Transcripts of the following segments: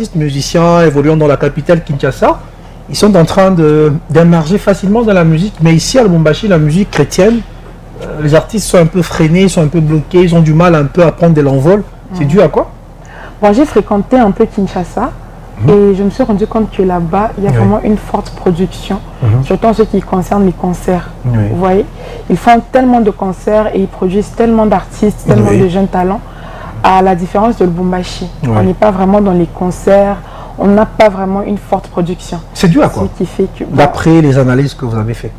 artistes, musiciens évoluant dans la capitale Kinshasa, ils sont en train d'émerger facilement dans la musique. Mais ici à Lubumbashi, la musique chrétienne, les artistes sont un peu freinés, sont un peu bloqués, ils ont du mal un peu à prendre de l'envol. C'est dû à quoi? Bon, j'ai fréquenté un peu Kinshasa et je me suis rendu compte que là-bas, il y a vraiment une forte production, surtout en ce qui concerne les concerts. Vous voyez, ils font tellement de concerts et ils produisent tellement d'artistes, tellement de jeunes talents, à la différence de Lubumbashi. On n'est pas vraiment dans les concerts, on n'a pas vraiment une forte production. C'est dû à quoi? Ce qui fait que, d'après les analyses que vous avez faites.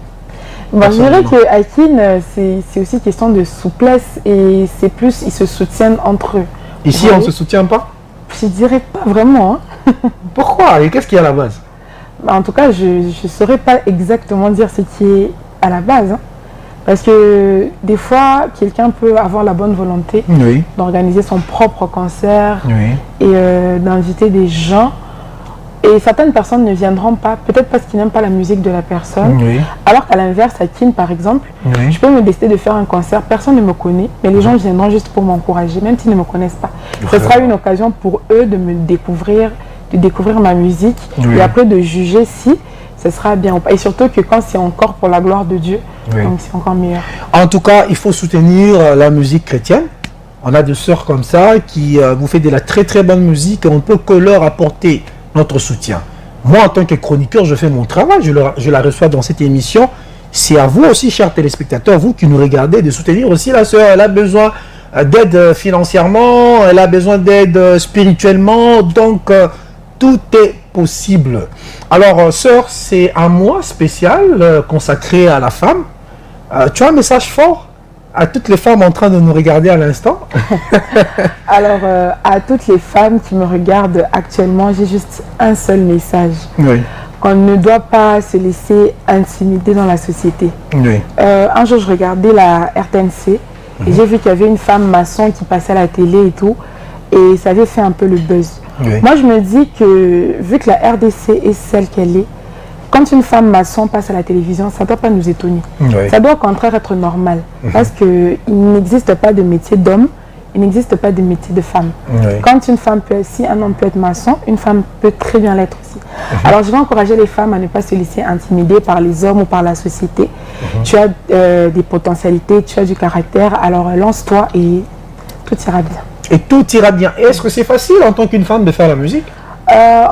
Bon, je dirais que Akin, c'est aussi question de souplesse et c'est plus, ils se soutiennent entre eux. Ici, on ne se soutient pas? Je dirais pas vraiment. Hein. Pourquoi? Et qu'est-ce qu'il y a à la base? Bah, en tout cas, je ne saurais pas exactement dire ce qui est à la base. Hein. Parce que des fois, quelqu'un peut avoir la bonne volonté d'organiser son propre concert et d'inviter des gens. Et certaines personnes ne viendront pas, peut-être parce qu'ils n'aiment pas la musique de la personne. Alors qu'à l'inverse, à Kin, par exemple, je peux me décider de faire un concert, personne ne me connaît, mais les gens viendront juste pour m'encourager, même s'ils ne me connaissent pas. Ce sera une occasion pour eux de me découvrir, de découvrir ma musique et après de juger si ce sera bien ou pas. Et surtout que quand c'est encore pour la gloire de Dieu, donc c'est encore meilleur. En tout cas, il faut soutenir la musique chrétienne. On a des sœurs comme ça qui vous font de la très très bonne musique et on ne peut que leur apporter notre soutien. Moi, en tant que chroniqueur, je fais mon travail, je la reçois dans cette émission. C'est à vous aussi, chers téléspectateurs, vous qui nous regardez, de soutenir aussi la sœur. Elle a besoin d'aide financièrement, elle a besoin d'aide spirituellement, donc tout est possible. Alors, sœur, c'est un mois spécial consacré à la femme. Tu as un message fort à toutes les femmes en train de nous regarder à l'instant? Alors, à toutes les femmes qui me regardent actuellement, j'ai juste un seul message. Qu'on ne doit pas se laisser intimider dans la société. Un jour, je regardais la RTNC et j'ai vu qu'il y avait une femme maçon qui passait à la télé et tout. Et ça avait fait un peu le buzz. Moi, je me dis que, vu que la RDC est celle qu'elle est, quand une femme maçon passe à la télévision, ça ne doit pas nous étonner. Ça doit au contraire être normal. Parce qu'il n'existe pas de métier d'homme, il n'existe pas de métier de femme. Quand une femme peut, si un homme peut être maçon, une femme peut très bien l'être aussi. Alors je vais encourager les femmes à ne pas se laisser intimider par les hommes ou par la société. Tu as des potentialités, tu as du caractère, alors lance-toi et tout ira bien. Et tout ira bien. Est-ce que c'est facile en tant qu'une femme de faire la musique?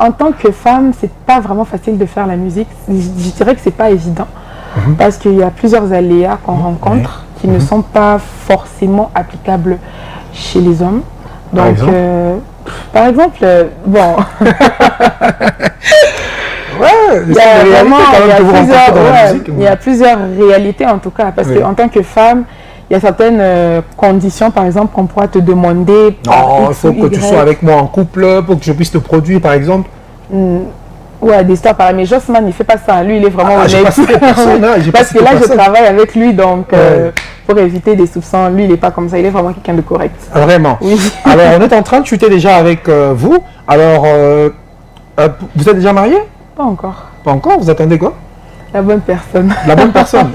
En tant que femme, c'est pas vraiment facile de faire la musique. Je dirais que c'est pas évident parce qu'il y a plusieurs aléas qu'on rencontre qui ne sont pas forcément applicables chez les hommes. Donc, par exemple, bon, il y a plusieurs réalités en tout cas, parce qu'en tant que femme, il y a certaines conditions, par exemple, qu'on pourra te demander. Non, il faut que tu sois avec moi en couple pour que je puisse te produire, par exemple. Ouais, des histoires pareilles. Mais Jossman, il ne fait pas ça. Lui, il est vraiment honnête. Parce que là, je travaille avec lui, donc pour éviter des soupçons, lui, il n'est pas comme ça. Il est vraiment quelqu'un de correct. Vraiment? Oui. Alors, on est en train de chuter déjà avec vous. Alors, vous êtes déjà marié? Pas encore. Pas encore? Vous attendez quoi? La bonne personne. La bonne personne.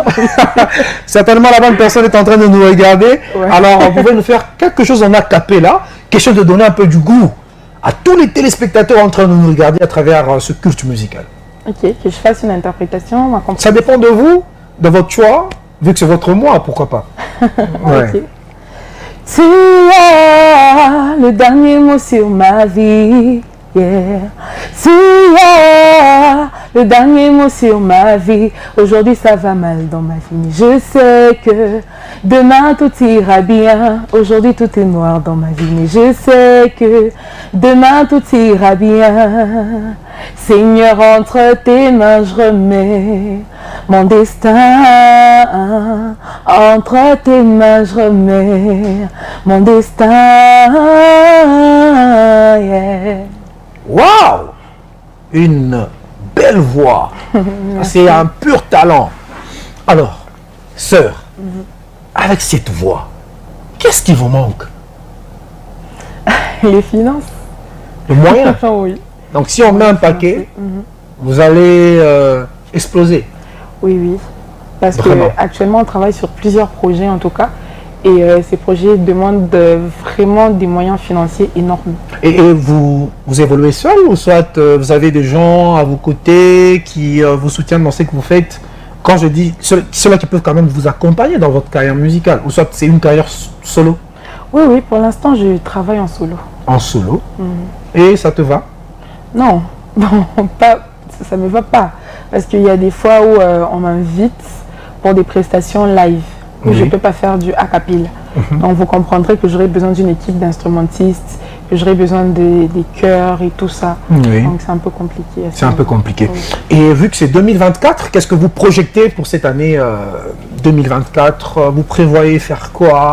Certainement, la bonne personne est en train de nous regarder. Alors, vous pouvez nous faire quelque chose en a cappella, question de donner un peu du goût à tous les téléspectateurs en train de nous regarder à travers ce culte musical. Ok, que je fasse une interprétation. Ça dépend de vous, de votre choix, vu que c'est votre moi, pourquoi pas. Ok. Tu as le dernier mot sur ma vie. Tu as le dernier mot sur ma vie. Aujourd'hui ça va mal dans ma vie, mais je sais que demain tout ira bien. Aujourd'hui tout est noir dans ma vie, mais je sais que demain tout ira bien. Seigneur, entre tes mains je remets mon destin. Entre tes mains je remets mon destin. Waouh! Une belle voix. C'est un pur talent. Alors, sœur, avec cette voix, qu'est-ce qui vous manque? Les finances. Le moyen? Oui. Donc si on met un paquet, vous allez exploser. Oui, oui. Parce qu'actuellement, on travaille sur plusieurs projets en tout cas. Et ces projets demandent vraiment des moyens financiers énormes. Et vous évoluez seul ou soit vous avez des gens à vos côtés qui vous soutiennent dans ce que vous faites? Quand je dis ceux-là qui peuvent quand même vous accompagner dans votre carrière musicale, ou soit c'est une carrière solo? Oui, pour l'instant, je travaille en solo. En solo? Et ça te va? Non, ça ne me va pas. Parce qu'il y a des fois où on m'invite pour des prestations live, où je ne peux pas faire du a cappella. Donc vous comprendrez que j'aurais besoin d'une équipe d'instrumentistes, que j'aurais besoin des chœurs et tout ça. Donc c'est un peu compliqué. C'est un peu compliqué. Et vu que c'est 2024, qu'est-ce que vous projetez pour cette année 2024? Vous prévoyez faire quoi?